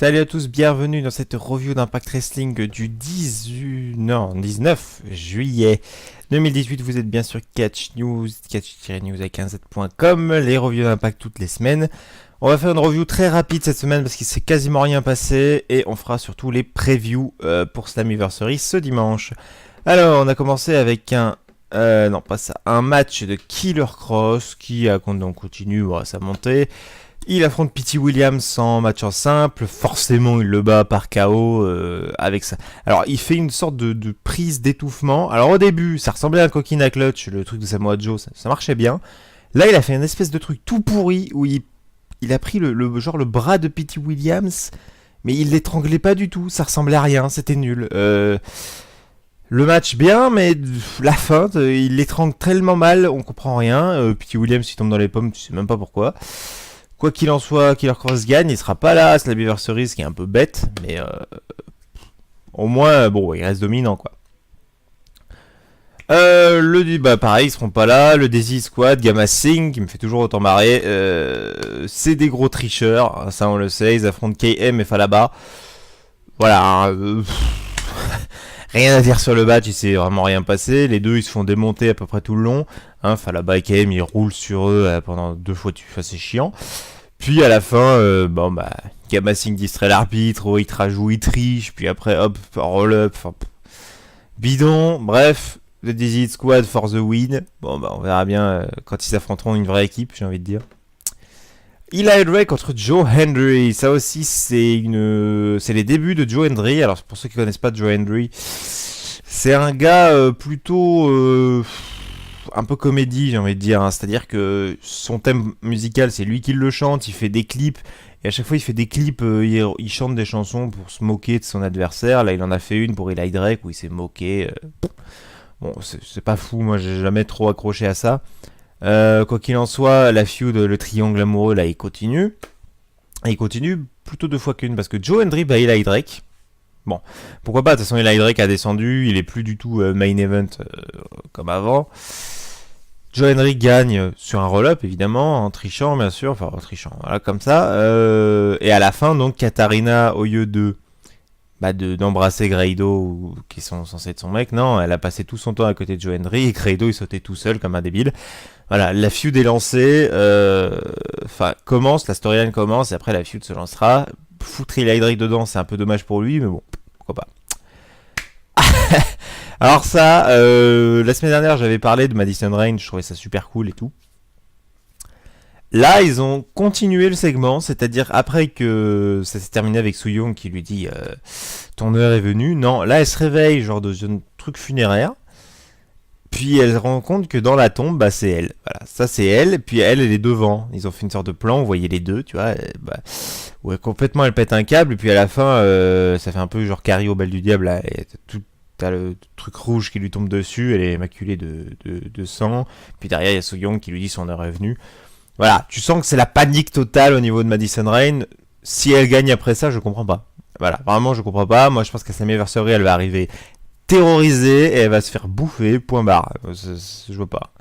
Salut à tous, bienvenue dans cette review d'Impact Wrestling du 19 juillet 2018. Vous êtes bien sur Catch News, catch-news avec 15.com, les reviews d'Impact toutes les semaines. On va faire une review très rapide cette semaine parce qu'il s'est quasiment rien passé et on fera surtout les previews pour Slammiversary ce dimanche. Alors, on a commencé avec un match de Killer Kross qui continue à sa montée. Il affronte Pete Williams en match en simple, forcément il le bat par KO avec ça. Alors il fait une sorte de prise d'étouffement. Alors au début ça ressemblait à un coquina clutch, le truc de Samoa Joe, ça marchait bien. Là il a fait une espèce de truc tout pourri où il a pris le bras de Pete Williams, mais il l'étranglait pas du tout, ça ressemblait à rien, c'était nul. Le match bien, mais la fin, il l'étrangle tellement mal, on comprend rien. Pete Williams il tombe dans les pommes, tu sais même pas pourquoi. Quoi qu'il en soit, Killer Kross gagne, il sera pas là à Slammiversary, ce qui est un peu bête, mais au moins, bon, il reste dominant, quoi. Pareil, ils seront pas là. Le Daisy Squad, Gamma Singh, qui me fait toujours autant marrer, c'est des gros tricheurs, ça on le sait, ils affrontent KM et Falaba. Voilà, rien à dire sur le match, il s'est vraiment rien passé. Les deux, ils se font démonter à peu près tout le long. Falaba et KM, ils roulent sur eux pendant 2 fois, c'est chiant. Puis à la fin, Gamma Singh distrait l'arbitre, il te rajoute, il triche, puis après, hop, roll-up, bidon, bref, le Dizzy Squad for the win. On verra bien quand ils affronteront une vraie équipe, j'ai envie de dire. Eli Drake contre Joe Hendry, ça aussi c'est les débuts de Joe Hendry. Alors pour ceux qui connaissent pas Joe Hendry, c'est un gars plutôt un peu comédie, j'ai envie de dire, hein. C'est-à-dire que son thème musical c'est lui qui le chante, il fait des clips et à chaque fois il fait des clips, il chante des chansons pour se moquer de son adversaire. Là il en a fait une pour Eli Drake où il s'est moqué. Bon c'est pas fou, moi j'ai jamais trop accroché à ça. Quoi qu'il en soit, la feud, le triangle amoureux, là, il continue. Et il continue plutôt 2 fois qu'une, parce que Joe Hendry bat Eli Drake. Bon, pourquoi pas, de toute façon, Eli Drake a descendu, il est plus du tout main event comme avant. Joe Hendry gagne sur un roll-up, évidemment, en trichant, bien sûr, voilà, comme ça. Et à la fin, donc, Katharina, au lieu d'embrasser Grado, qui sont censés être son mec, non, elle a passé tout son temps à côté de Joe Hendry, et Grado, il sautait tout seul comme un débile. Voilà, la feud est lancée, commence, la storyline commence, et après la feud se lancera. Foutre Eli Drake dedans, c'est un peu dommage pour lui, mais bon, pourquoi pas. Alors ça, la semaine dernière, j'avais parlé de Madison Rayne, je trouvais ça super cool et tout. Là, ils ont continué le segment, c'est-à-dire après que ça s'est terminé avec Su Yung qui lui dit ton heure est venue. Non, là, elle se réveille, genre de un truc funéraire. Puis elle se rend compte que dans la tombe, c'est elle. Voilà, ça c'est elle. Puis elle est devant. Ils ont fait une sorte de plan, vous voyez les deux, tu vois. Complètement, elle pète un câble. Et puis à la fin, ça fait un peu genre Carrie au bal du diable. Là, t'as le truc rouge qui lui tombe dessus. Elle est maculée de sang. Puis derrière, il y a Su Yung qui lui dit son heure est venue. Voilà, tu sens que c'est la panique totale au niveau de Madison Rayne. Si elle gagne après ça, je comprends pas. Voilà, vraiment, je comprends pas. Moi, je pense qu'à Slammiversary, elle va arriver terrorisée et elle va se faire bouffer, point barre. Je vois pas.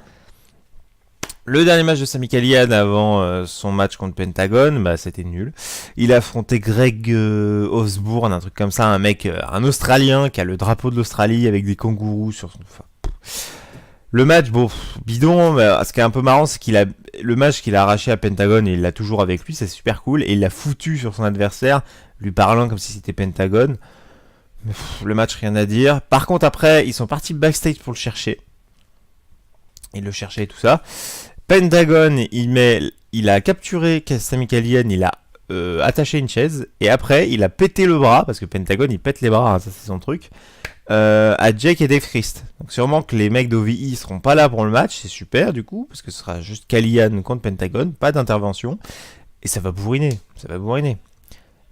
Le dernier match de Sami Callihan avant son match contre Pentagon, c'était nul. Il a affronté Greg Osborne, un truc comme ça, un mec, un Australien qui a le drapeau de l'Australie avec des kangourous sur son... Le match, bidon, mais ce qui est un peu marrant, c'est le match qu'il a arraché à Pentagon, et il l'a toujours avec lui, c'est super cool, et il l'a foutu sur son adversaire, lui parlant comme si c'était Pentagon. Mais le match, rien à dire. Par contre, après, ils sont partis backstage pour le chercher. Il le cherchait et tout ça. Pentagon, il a capturé Sami Callihan, il a attaché une chaise, et après, il a pété le bras, parce que Pentagon, il pète les bras, hein, ça c'est son truc. À Jake et Dave Christ. Donc sûrement que les mecs d'OVI seront pas là pour le match, c'est super du coup, parce que ce sera juste Callihan contre Pentagon, pas d'intervention, et ça va bourriner.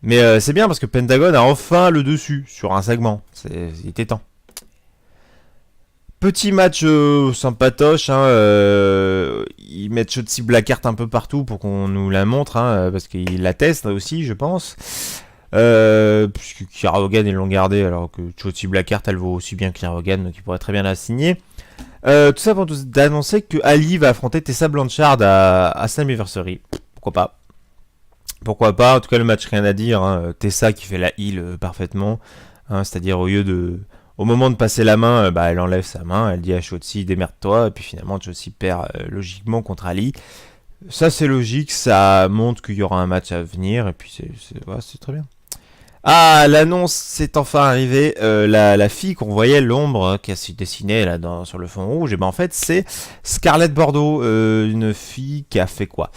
Mais c'est bien parce que Pentagon a enfin le dessus sur un segment, il était temps. Petit match sympatoche, ils mettent Shotzi Blackheart un peu partout pour qu'on nous la montre, parce qu'ils la testent aussi, je pense. Puisque Kiera Hogan ils l'ont gardé alors que Shotzi Blackheart elle vaut aussi bien que Kiera Hogan, donc il pourrait très bien la signer. Tout ça pour annoncer que Ali va affronter Tessa Blanchard à Slammiversary. Pourquoi pas. Pourquoi pas, en tout cas le match rien à dire, hein. Tessa qui fait la heal parfaitement, hein, c'est-à-dire au moment de passer la main, elle enlève sa main, elle dit à Shotzi démerde-toi, et puis finalement Shotzi perd logiquement contre Ali. Ça c'est logique, ça montre qu'il y aura un match à venir, et puis c'est très bien. Ah, l'annonce c'est enfin arrivé, la fille qu'on voyait, l'ombre qui s'est dessinée là sur le fond rouge, et ben en fait c'est Scarlett Bordeaux, une fille qui a fait quoi?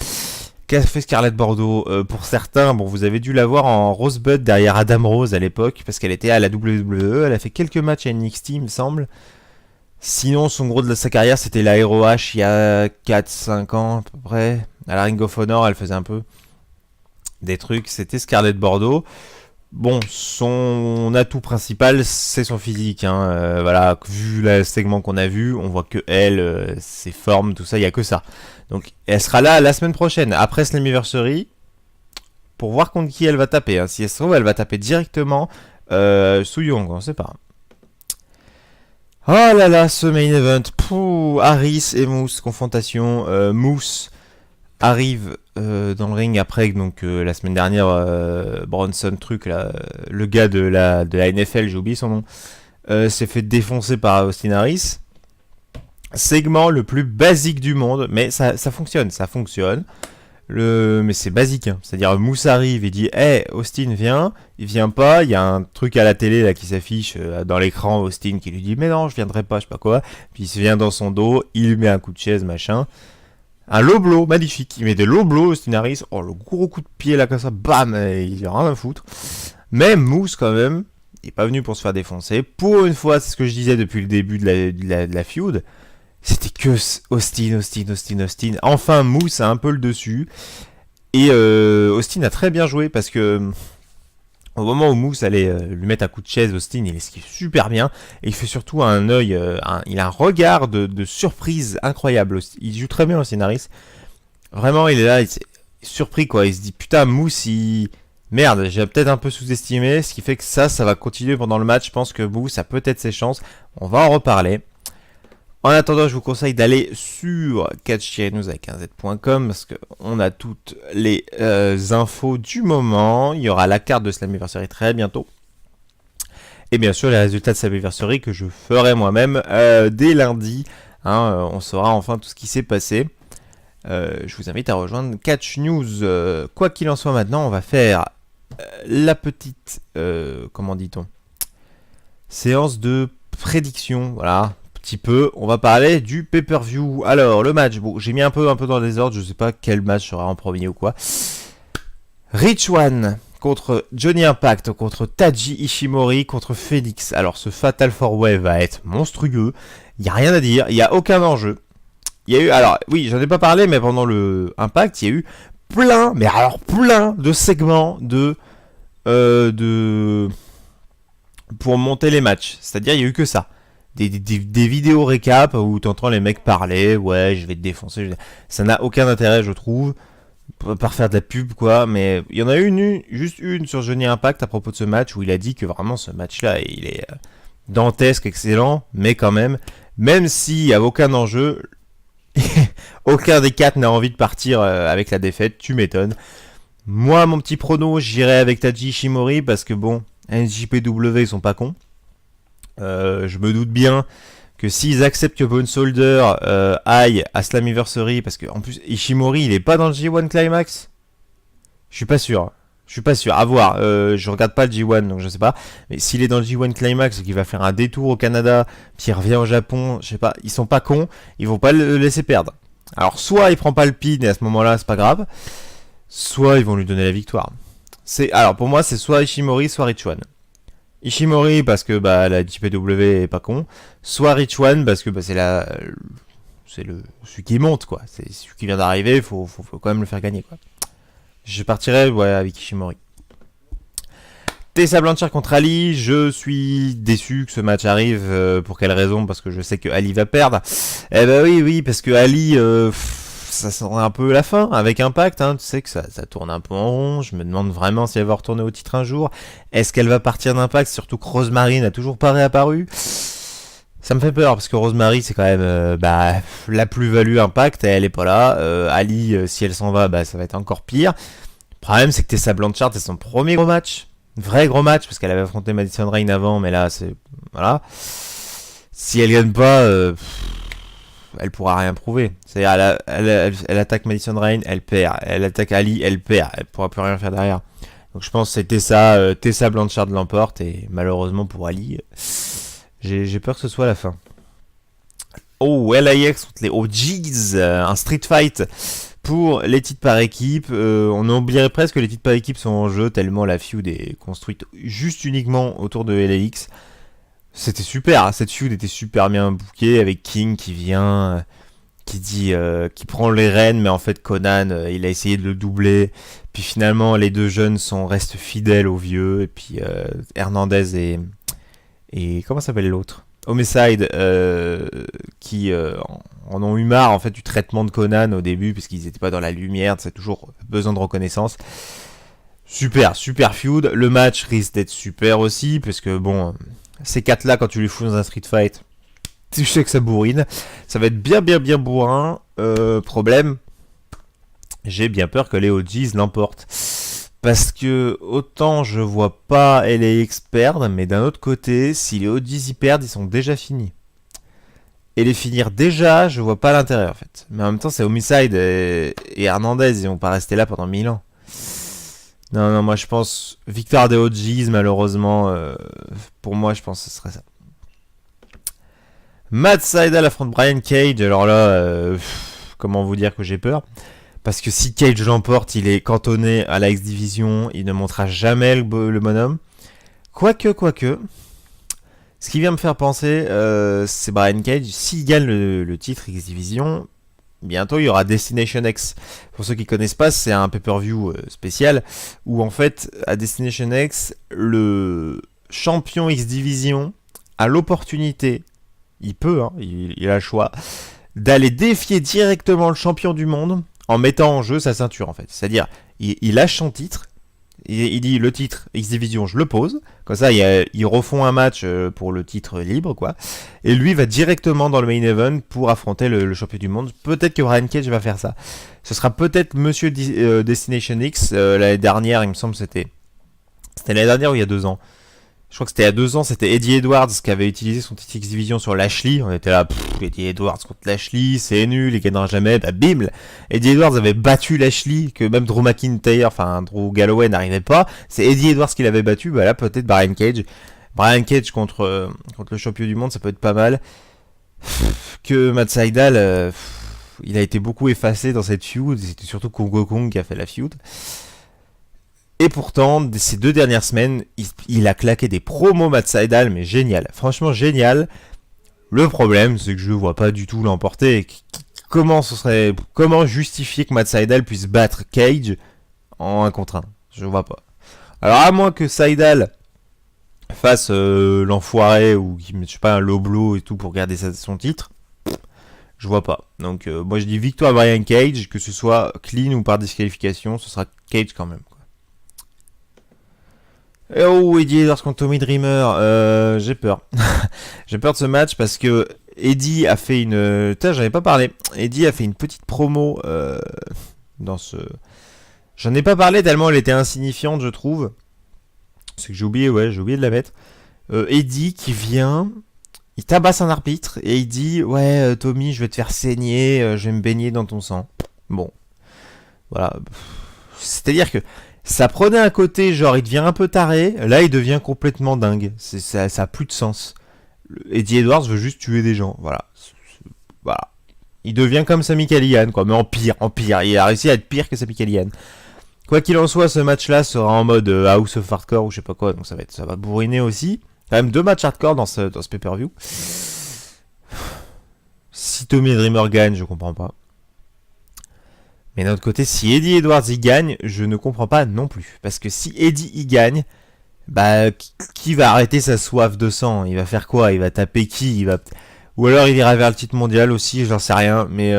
Qu'a fait Scarlett Bordeaux? Pour certains, bon, vous avez dû la voir en Rosebud derrière Adam Rose à l'époque, parce qu'elle était à la WWE, elle a fait quelques matchs à NXT, il me semble. Sinon, son gros de sa carrière, c'était la ROH il y a 4-5 ans à peu près. À la Ring of Honor, elle faisait un peu des trucs, c'était Scarlett Bordeaux. Bon, son atout principal, c'est son physique, hein. Voilà, vu le segment qu'on a vu, on voit que elle, ses formes, tout ça, il n'y a que ça. Donc, elle sera là la semaine prochaine, après Slammiversary, pour voir contre qui elle va taper, hein. Si elle se trouve, elle va taper directement Su Yung, on sait pas. Oh là là, ce main event, pouh, Harris et Moose, confrontation, Moose arrive dans le ring après donc la semaine dernière Bronson truc là, le gars de la NFL, j'ai oublié son nom, s'est fait défoncer par Austin Harris. Segment le plus basique du monde, mais ça fonctionne, mais c'est basique, hein. C'est-à-dire Moose arrive et dit hey Austin viens, il vient pas, il y a un truc à la télé là qui s'affiche dans l'écran, Austin qui lui dit mais non je viendrai pas, je sais pas quoi, puis il se vient dans son dos, il lui met un coup de chaise machin. Un low blow, magnifique. Il met des low blows, Austin Harris. Oh, le gros coup de pied là, comme ça, bam, il a rien à foutre. Mais Moose, quand même, il est pas venu pour se faire défoncer. Pour une fois, c'est ce que je disais depuis le début de la feud. C'était que Austin. Enfin, Moose a un peu le dessus. Et Austin a très bien joué parce que au moment où Moose allait lui mettre un coup de chaise, Austin il esquive super bien et il fait surtout un œil, il a un regard de surprise incroyable. Il joue très bien Austin Harris. Vraiment, il est là, il est surpris quoi. Il se dit putain Moose, merde, j'ai peut-être un peu sous-estimé, ce qui fait que ça va continuer pendant le match. Je pense que Moose a peut-être ses chances. On va en reparler. En attendant, je vous conseille d'aller sur catch-news avec un z.com parce qu'on a toutes les infos du moment. Il y aura la carte de Slammiversary très bientôt. Et bien sûr, les résultats de Slammiversary que je ferai moi-même dès lundi. Hein, on saura enfin tout ce qui s'est passé. Je vous invite à rejoindre Catch News. Quoi qu'il en soit maintenant, on va faire la petite, comment dit-on, séance de prédiction. Voilà. Petit peu, on va parler du pay-per-view. Alors, le match, bon, j'ai mis un peu dans le désordre, je sais pas quel match sera en premier ou quoi. Rich One contre Johnny Impact, contre Taji Ishimori, contre Phoenix. Alors, ce Fatal 4-Way va être monstrueux, il n'y a rien à dire, il n'y a aucun enjeu. Il y a eu, alors, oui, j'en ai pas parlé, mais pendant le Impact, il y a eu plein de segments pour monter les matchs. C'est-à-dire, il y a eu que ça. Des vidéos récap où t'entends les mecs parler, ouais, je vais te défoncer. Ça n'a aucun intérêt, je trouve, par faire de la pub, quoi. Mais il y en a juste une sur Johnny Impact à propos de ce match où il a dit que vraiment ce match-là, il est dantesque, excellent, mais quand même s'il n'y a aucun enjeu, aucun des quatre n'a envie de partir avec la défaite, tu m'étonnes. Moi, mon petit prono, j'irai avec Taji Ishimori parce que bon, NJPW, ils sont pas cons. Je me doute bien que s'ils acceptent que Bone Soldier aille à Slammiversary, parce que en plus Ishimori il est pas dans le G1 Climax, je suis pas sûr, à voir, je regarde pas le G1 donc je sais pas, mais s'il est dans le G1 Climax et qu'il va faire un détour au Canada, puis il revient au Japon, je sais pas, ils sont pas cons, ils vont pas le laisser perdre. Alors soit il prend pas le pin et à ce moment là c'est pas grave, soit ils vont lui donner la victoire. Alors pour moi c'est soit Ishimori soit Rich One. Ishimori parce que la JPW est pas con, soit Rich One parce que c'est celui qui monte quoi, c'est celui qui vient d'arriver, faut quand même le faire gagner quoi. Je partirais avec Ishimori. Tessa Blanchard contre Ali, je suis déçu que ce match arrive, pour quelle raison? Parce que je sais que Ali va perdre. Eh ben oui, parce que Ali, ça sent un peu la fin avec Impact, hein. Tu sais que ça tourne un peu en rond. Je me demande vraiment si elle va retourner au titre un jour. Est-ce qu'elle va partir d'Impact? Surtout que Rosemary n'a toujours pas réapparu. Ça me fait peur parce que Rosemary c'est quand même la plus-value Impact et elle est pas là. Ali, si elle s'en va, ça va être encore pire. Le problème, c'est que Tessa Blanchard, c'est son premier gros match. Vrai gros match, parce qu'elle avait affronté Madison Rayne avant, mais là, c'est. Voilà. Si elle gagne pas, elle pourra rien prouver. C'est-à-dire, elle attaque Madison Rayne, elle perd. Elle attaque Ali, elle perd. Elle pourra plus rien faire derrière. Donc je pense que c'est Tessa Blanchard l'emporte, et malheureusement pour Ali, j'ai peur que ce soit la fin. Oh, LAX contre les OGs, un street fight pour les titres par équipe. On oublierait presque que les titres par équipe sont en jeu, tellement la feud est construite juste uniquement autour de LAX. C'était super, hein, cette feud était super bien bookée, avec King qui vient, qui prend les rênes, mais en fait Conan, il a essayé de le doubler. Puis finalement, les deux jeunes restent fidèles aux vieux, et puis Hernandez et comment s'appelle l'autre, Homicide, qui en ont eu marre en fait du traitement de Conan au début, puisqu'ils n'étaient pas dans la lumière, c'est toujours besoin de reconnaissance. Super feud. Le match risque d'être super aussi, parce que bon, ces quatre là, quand tu les fous dans un street fight, tu sais que ça bourrine. Ça va être bien bourrin. Problème, j'ai bien peur que les OGs l'emportent. Parce que autant je vois pas LAX perdre, mais d'un autre côté, si les OGs y perdent, ils sont déjà finis. Et les finir déjà, je vois pas l'intérêt en fait. Mais en même temps, c'est Homicide et Hernandez, ils vont pas rester là pendant 1000 ans. Non, moi je pense victoire des OGs, malheureusement. Pour moi, je pense que ce serait ça. Matt Sydal affronte Brian Cage. Alors là, comment vous dire que j'ai peur? Parce que si Cage l'emporte, il est cantonné à la X-Division. Il ne montera jamais le bonhomme. Quoique. Ce qui vient me faire penser, c'est Brian Cage. S'il gagne le titre X-Division, bientôt il y aura Destination X. Pour ceux qui connaissent pas, c'est un pay-per-view spécial où en fait, à Destination X, le champion X-Division a l'opportunité, il peut, hein, il a le choix, d'aller défier directement le champion du monde en mettant en jeu sa ceinture en fait. C'est-à-dire, il lâche son titre, il dit le titre X-Division, je le pose. Comme ça, ils refont un match pour le titre libre, quoi. Et lui va directement dans le main event pour affronter le champion du monde. Peut-être que Brian Cage va faire ça. Ce sera peut-être Monsieur Destination X. L'année dernière, il me semble, c'était l'année dernière ou il y a 2 ans. Je crois que c'était il y a 2 ans, c'était Eddie Edwards qui avait utilisé son titre X-Division sur Lashley. On était là, Eddie Edwards contre Lashley, c'est nul, il gagnera jamais. Bah bim, Eddie Edwards avait battu Lashley, que même Drew McIntyre, enfin Drew Galloway n'arrivait pas. C'est Eddie Edwards qui l'avait battu, bah là peut-être Brian Cage. Brian Cage contre le champion du monde, ça peut être pas mal. Que Matt Sydal, il a été beaucoup effacé dans cette feud, c'était surtout Kongo Kong qui a fait la feud. Et pourtant, ces 2 dernières semaines, il a claqué des promos Matt Sydal, mais génial. Franchement, génial. Le problème, c'est que je ne vois pas du tout l'emporter. Comment justifier que Matt Sydal puisse battre Cage en 1 contre 1? Je vois pas. Alors, à moins que Sydal fasse l'enfoiré ou qu'il mette, je sais pas, un low blow et tout pour garder son titre, je vois pas. Donc, moi je dis victoire Brian Cage, que ce soit clean ou par disqualification, ce sera Cage quand même. Et oh, Eddie Edwards contre Tommy Dreamer, j'ai peur. J'ai peur de ce match parce que Eddie a fait une... Putain, j'en ai pas parlé. Eddie a fait une petite promo dans ce... J'en ai pas parlé tellement elle était insignifiante, je trouve. C'est que j'ai oublié de la mettre. Eddie qui vient, il tabasse un arbitre et il dit « Ouais, Tommy, je vais te faire saigner, je vais me baigner dans ton sang. » Bon, voilà. C'est-à-dire que ça prenait un côté, genre il devient un peu taré, là il devient complètement dingue. Ça a plus de sens. Eddie Edwards veut juste tuer des gens, voilà. Voilà. Il devient comme Sami Callihan, quoi, mais en pire. Il a réussi à être pire que Sami Callihan. Quoi qu'il en soit, ce match-là sera en mode House of Hardcore ou je sais pas quoi, donc ça va bourriner aussi. Quand même 2 matchs hardcore dans ce pay-per-view. Si Tommy Dreamer gagne, je comprends pas. Mais d'un autre côté, si Eddie Edwards y gagne, je ne comprends pas non plus. Parce que si Eddie y gagne, bah, qui va arrêter sa soif de sang? Il va faire quoi? Il va taper qui? Ou alors il ira vers le titre mondial aussi, j'en sais rien. Mais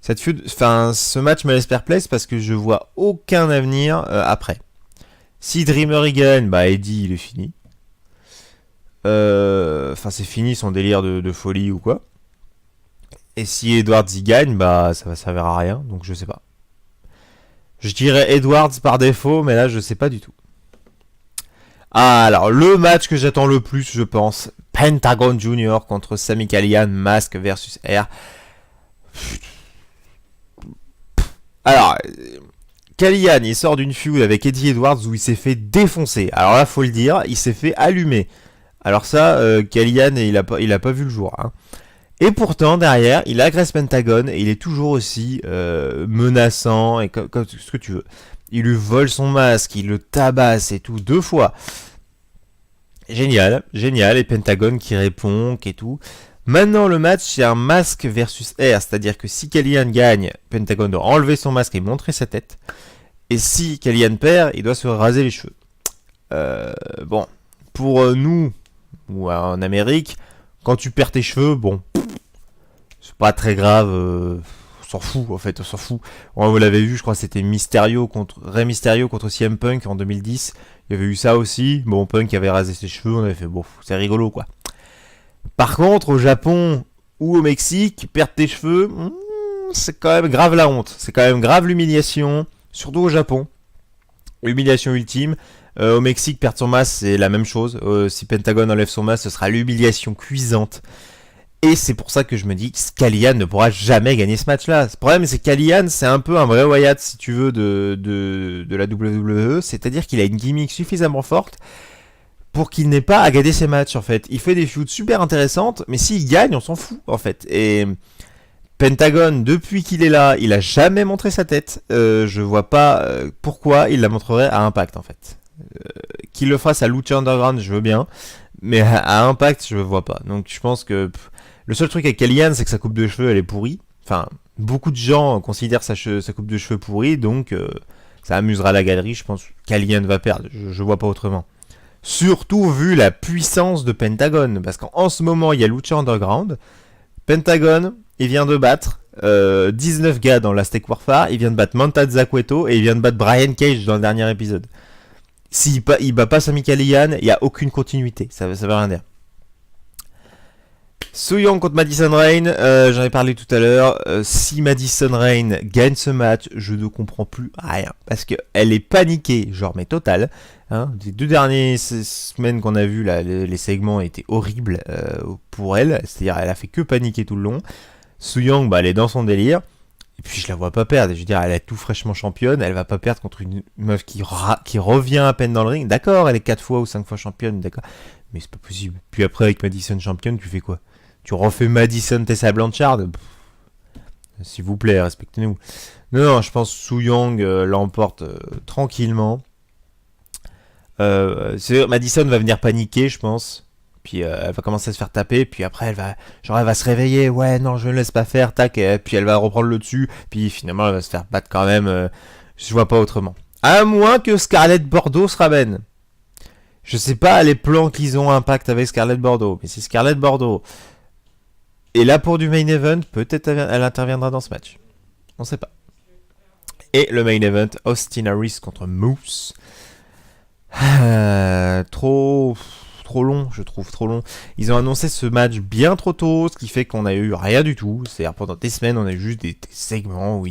ce match me laisse perplexe parce que je vois aucun avenir après. Si Dreamer y gagne, bah Eddie il est fini. C'est fini son délire de folie ou quoi. Et si Edwards y gagne, bah ça va servir à rien, donc je sais pas. Je dirais Edwards par défaut, mais là je sais pas du tout. Ah, alors le match que j'attends le plus, je pense, Pentagon Junior contre Sami Callihan, Mask versus R. Alors, Callihan, il sort d'une feud avec Eddie Edwards où il s'est fait défoncer. Alors là, faut le dire, il s'est fait allumer. Alors ça, Callihan, il a pas vu le jour. Hein. Et pourtant, derrière, il agresse Pentagon et il est toujours aussi menaçant et comme ce que tu veux. Il lui vole son masque, il le tabasse et tout, 2 fois. Génial, génial. Et Pentagon qui répond, et tout. Maintenant, le match, c'est un masque versus R. C'est-à-dire que si Callihan gagne, Pentagon doit enlever son masque et montrer sa tête. Et si Callihan perd, il doit se raser les cheveux. Bon, pour nous, ou en Amérique, quand tu perds tes cheveux, bon, c'est pas très grave, on s'en fout en fait, on s'en fout. Vous l'avez vu, je crois que c'était Rey Mysterio contre CM Punk en 2010. Il y avait eu ça aussi. Bon, Punk avait rasé ses cheveux, on avait fait bon, c'est rigolo quoi. Par contre, au Japon ou au Mexique, perdre tes cheveux, c'est quand même grave la honte. C'est quand même grave l'humiliation, surtout au Japon. L'humiliation ultime. Au Mexique, perdre son masque, c'est la même chose. Si Pentagon enlève son masque, ce sera l'humiliation cuisante. Et c'est pour ça que je me dis que Callihan ne pourra jamais gagner ce match-là. Le problème, c'est que Callihan, c'est un peu un vrai Wyatt, si tu veux, de la WWE. C'est-à-dire qu'il a une gimmick suffisamment forte pour qu'il n'ait pas à gagner ses matchs, en fait. Il fait des feuds super intéressantes, mais s'il gagne, on s'en fout, en fait. Et Pentagon, depuis qu'il est là, il a jamais montré sa tête. Je vois pas pourquoi il la montrerait à Impact, en fait. Qu'il le fasse à Lucha Underground, je veux bien. Mais à Impact, je vois pas. Donc je pense que le seul truc avec Callihan, c'est que sa coupe de cheveux, elle est pourrie. Enfin, beaucoup de gens considèrent sa coupe de cheveux pourrie, donc ça amusera la galerie. Je pense que Callihan va perdre. Je vois pas autrement. Surtout vu la puissance de Pentagon. Parce qu'en ce moment, il y a Lucha Underground. Pentagon, il vient de battre 19 gars dans la Steak Warfare. Il vient de battre Montazza Cueto et il vient de battre Brian Cage dans le dernier épisode. S'il bat pas Sami Callihan, il n'y a aucune continuité. Ça veut rien dire. Su Yung contre Madison Rayne, j'en ai parlé tout à l'heure. Si Madison Rayne gagne ce match, je ne comprends plus rien. Parce qu'elle est paniquée, genre mais totale. Hein. Les 2 dernières semaines qu'on a vu, là, les segments étaient horribles pour elle. C'est-à-dire elle a fait que paniquer tout le long. Su Yung, bah, elle est dans son délire. Et puis je la vois pas perdre. Je veux dire, elle est tout fraîchement championne. Elle va pas perdre contre une meuf qui revient à peine dans le ring. D'accord, elle est 4 fois ou 5 fois championne, d'accord. Mais c'est pas possible. Puis après, avec Madison championne, tu fais quoi? Tu refais Madison Tessa Blanchard? S'il vous plaît, respectez-nous. Non, je pense que Su Yung l'emporte tranquillement. Madison va venir paniquer, je pense. Puis elle va commencer à se faire taper, puis après elle va se réveiller, ouais non je ne laisse pas faire, tac, et puis elle va reprendre le dessus, puis finalement elle va se faire battre quand même, je vois pas autrement. À moins que Scarlett Bordeaux se ramène. Je sais pas les plans qu'ils ont Impact avec Scarlett Bordeaux, mais si Scarlett Bordeaux est là pour du main event, peut-être elle interviendra dans ce match. On sait pas. Et le main event, Austin Harris contre Moose. Trop long, je trouve trop long. Ils ont annoncé ce match bien trop tôt, ce qui fait qu'on a eu rien du tout. C'est-à-dire pendant des semaines, on a eu juste des segments où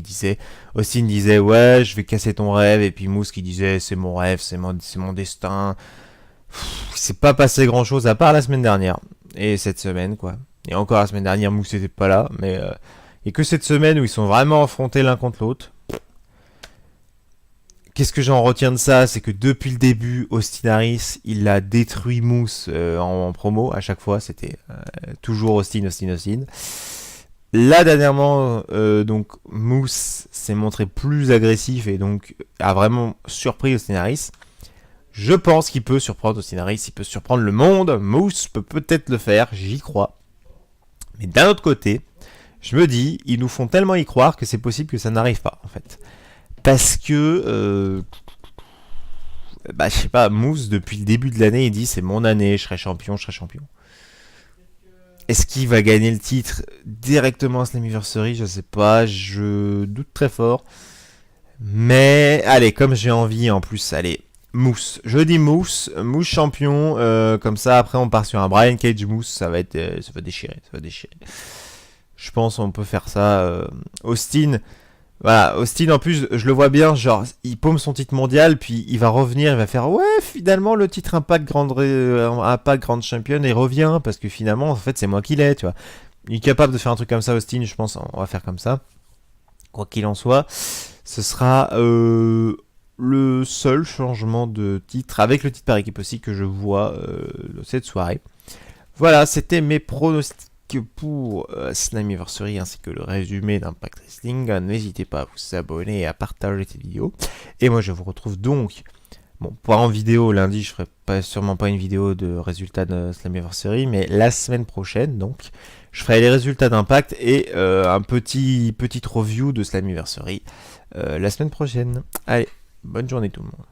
Austin disait ouais, je vais casser ton rêve, et puis Moose qui disait c'est mon rêve, c'est mon destin. C'est pas passé grand chose à part la semaine dernière et cette semaine quoi. Et encore la semaine dernière, Moose n'était pas là, mais et que cette semaine où ils sont vraiment affrontés l'un contre l'autre. Qu'est-ce que j'en retiens de ça? C'est que depuis le début, Austin Harris, il a détruit Moose en promo. À chaque fois, c'était toujours Austin. Là, dernièrement, donc Moose s'est montré plus agressif et donc a vraiment surpris Austin Harris. Je pense qu'il peut surprendre Austin Harris, il peut surprendre le monde. Moose peut peut-être le faire, j'y crois. Mais d'un autre côté, je me dis, ils nous font tellement y croire que c'est possible que ça n'arrive pas, en fait. Parce que, je sais pas, Moose, depuis le début de l'année, il dit c'est mon année, je serai champion. Est-ce qu'il va gagner le titre directement à Slammiversary? Je sais pas, je doute très fort. Mais, allez, comme j'ai envie, en plus, allez, Moose. Je dis Moose champion, comme ça, après on part sur un Brian Cage Moose, ça va déchirer. Je pense qu'on peut faire ça. Austin... Voilà, Austin en plus, je le vois bien, genre, il paume son titre mondial, puis il va revenir, il va faire ouais, finalement le titre Impact Grand Champion et revient parce que finalement, en fait, c'est moi qui l'ai, tu vois. Il est capable de faire un truc comme ça, Austin, je pense, on va faire comme ça. Quoi qu'il en soit, ce sera le seul changement de titre avec le titre par équipe aussi que je vois cette soirée. Voilà, c'était mes pronostics pour Slammiversary ainsi que le résumé d'Impact Wrestling. N'hésitez pas à vous abonner et à partager cette vidéo. Et moi je vous retrouve donc, bon, pas en vidéo lundi, je ferai sûrement pas une vidéo de résultats de Slammiversary, mais la semaine prochaine donc, je ferai les résultats d'Impact et un petite review de Slammiversary la semaine prochaine. Allez, bonne journée tout le monde.